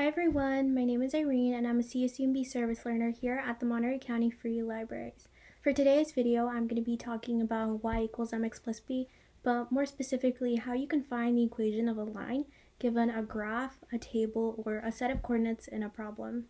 Hi everyone, my name is Irene and I'm a CSUMB service learner here at the Monterey County Free Libraries. For today's video, I'm going to be talking about y equals mx plus b, but more specifically how you can find the equation of a line given a graph, a table, or a set of coordinates in a problem.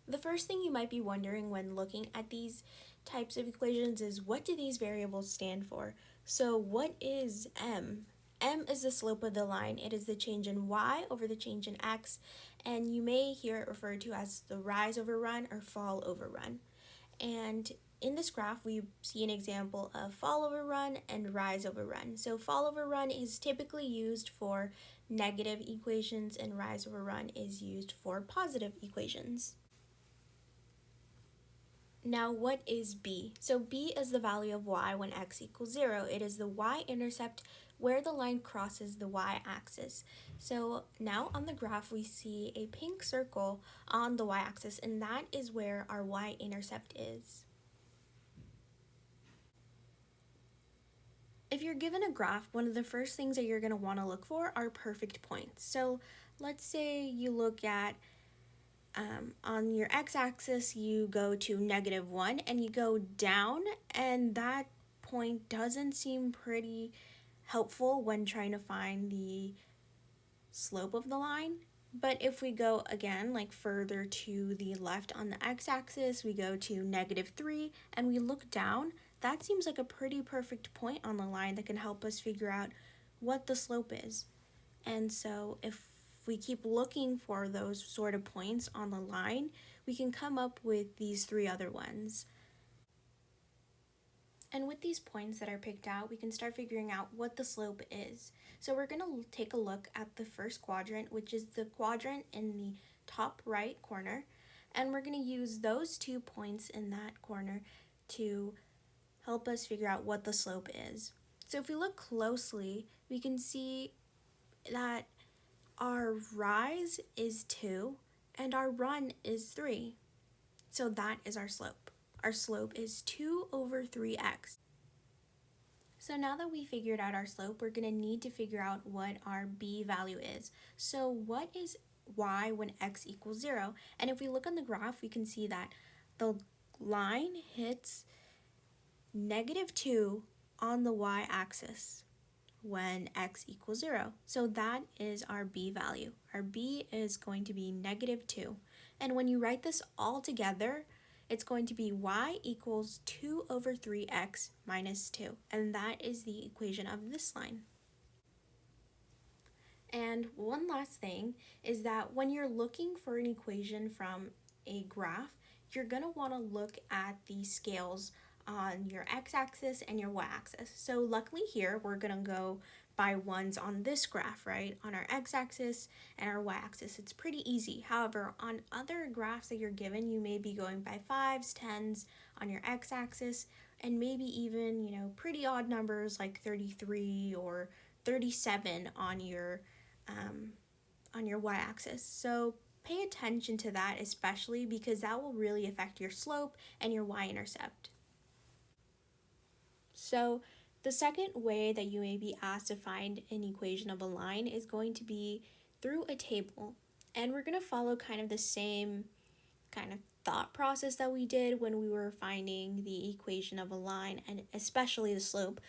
The first thing you might be wondering when looking at these types of equations is what do these variables stand for? So what is m? M is the slope of the line. It is the change in y over the change in x, and you may hear it referred to as the rise over run or fall over run. And in this graph, we see an example of fall over run and rise over run. So fall over run is typically used for negative equations and rise over run is used for positive equations. Now what is b? So b is the value of y when x equals 0. It is the y-intercept where the line crosses the y-axis. So now on the graph we see a pink circle on the y-axis, and that is where our y-intercept is. If you're given a graph, one of the first things that you're going to want to look for are perfect points. So let's say you look at on your x-axis you go to -1 and you go down, and that point doesn't seem pretty helpful when trying to find the slope of the line. But if we go again like further to the left on the x-axis, we go to -3 and we look down, that seems like a pretty perfect point on the line that can help us figure out what the slope is. And so if we keep looking for those sort of points on the line, we can come up with these three other ones. And with these points that are picked out, we can start figuring out what the slope is. So we're going to take a look at the first quadrant, which is the quadrant in the top right corner. And we're going to use those 2 points in that corner to help us figure out what the slope is. So if we look closely, we can see that our rise is 2 and our run is 3. So that is our slope. Our slope is 2 over 3x. So now that we figured out our slope, we're going to need to figure out what our b value is. So what is y when x equals 0? And if we look on the graph, we can see that the line hits -2 on the y-axis when x equals 0. So that is our b value. Our b is going to be -2. And when you write this all together, it's going to be y equals 2 over 3x minus 2. And that is the equation of this line. And one last thing is that when you're looking for an equation from a graph, you're going to want to look at the scales on your x-axis and your y-axis. So luckily here, we're going to go by ones on this graph, right? On our x-axis and our y-axis, it's pretty easy. However, on other graphs that you're given, you may be going by 5s, 10s on your x-axis, and maybe even, pretty odd numbers like 33 or 37 on your y-axis. So pay attention to that, especially because that will really affect your slope and your y-intercept. So the second way that you may be asked to find an equation of a line is going to be through a table. And we're going to follow kind of the same kind of thought process that we did when we were finding the equation of a line, and especially the slope,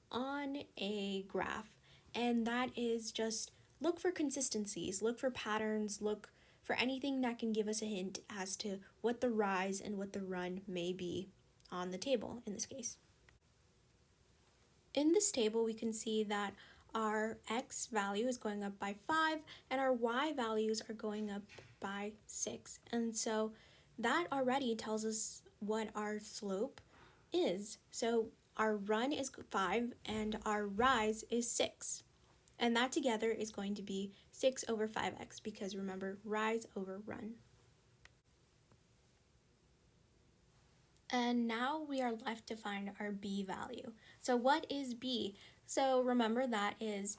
on a graph. And that is just look for consistencies, look for patterns, look for anything that can give us a hint as to what the rise and what the run may be on the table in this case. In this table, we can see that our x value is going up by 5 and our y values are going up by 6. And so that already tells us what our slope is. So our run is 5 and our rise is 6. And that together is going to be 6 over 5x because remember, rise over run. And now we are left to find our b value. So what is b? So remember that is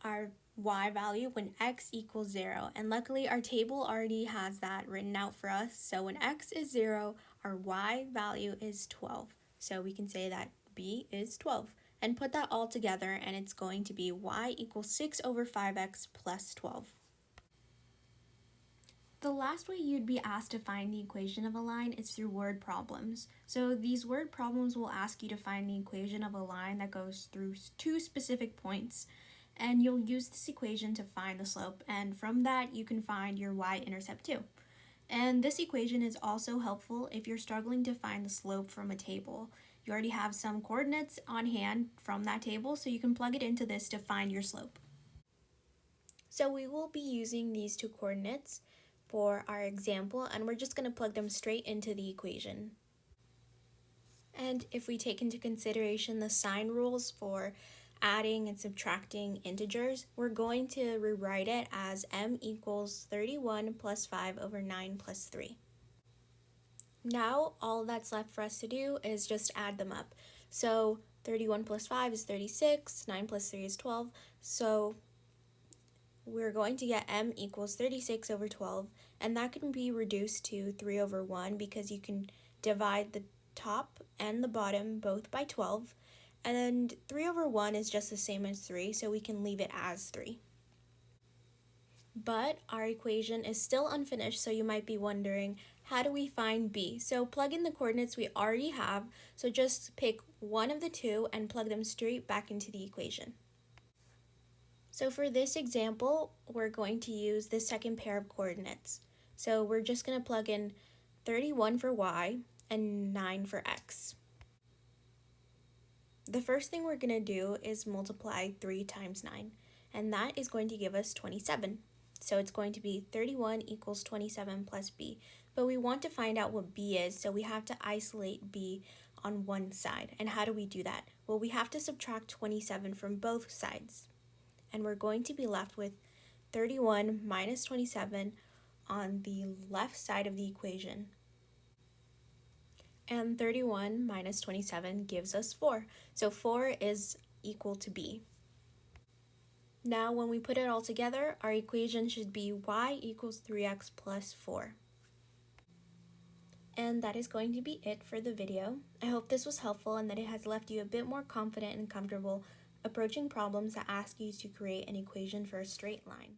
our y value when x equals 0. And luckily our table already has that written out for us. So when x is 0, our y value is 12. So we can say that b is 12. and put that all together, and it's going to be y equals 6 over 5x plus 12. The last way you'd be asked to find the equation of a line is through word problems. So these word problems will ask you to find the equation of a line that goes through two specific points, and you'll use this equation to find the slope, and from that you can find your y-intercept too. And this equation is also helpful if you're struggling to find the slope from a table. You already have some coordinates on hand from that table, so you can plug it into this to find your slope. So we will be using these two coordinates for our example, and we're just going to plug them straight into the equation. And if we take into consideration the sign rules for adding and subtracting integers, we're going to rewrite it as m equals 31 plus 5 over 9 plus 3. Now all that's left for us to do is just add them up. So 31 plus 5 is 36, 9 plus 3 is 12, so we're going to get m equals 36 over 12, and that can be reduced to 3 over 1 because you can divide the top and the bottom both by 12, and 3 over 1 is just the same as 3, so we can leave it as 3. But our equation is still unfinished, so you might be wondering, how do we find b? So plug in the coordinates we already have, so just pick one of the two and plug them straight back into the equation. So for this example, we're going to use the second pair of coordinates. So we're just going to plug in 31 for y and 9 for x. The first thing we're going to do is multiply 3 times 9, and that is going to give us 27. So it's going to be 31 equals 27 plus b. But we want to find out what b is, so we have to isolate b on one side. And how do we do that? Well, we have to subtract 27 from both sides. And we're going to be left with 31 minus 27 on the left side of the equation. And 31 minus 27 gives us 4. So 4 is equal to b. Now when we put it all together, our equation should be y equals 3x plus 4. And that is going to be it for the video. I hope this was helpful and that it has left you a bit more confident and comfortable approaching problems that ask you to create an equation for a straight line.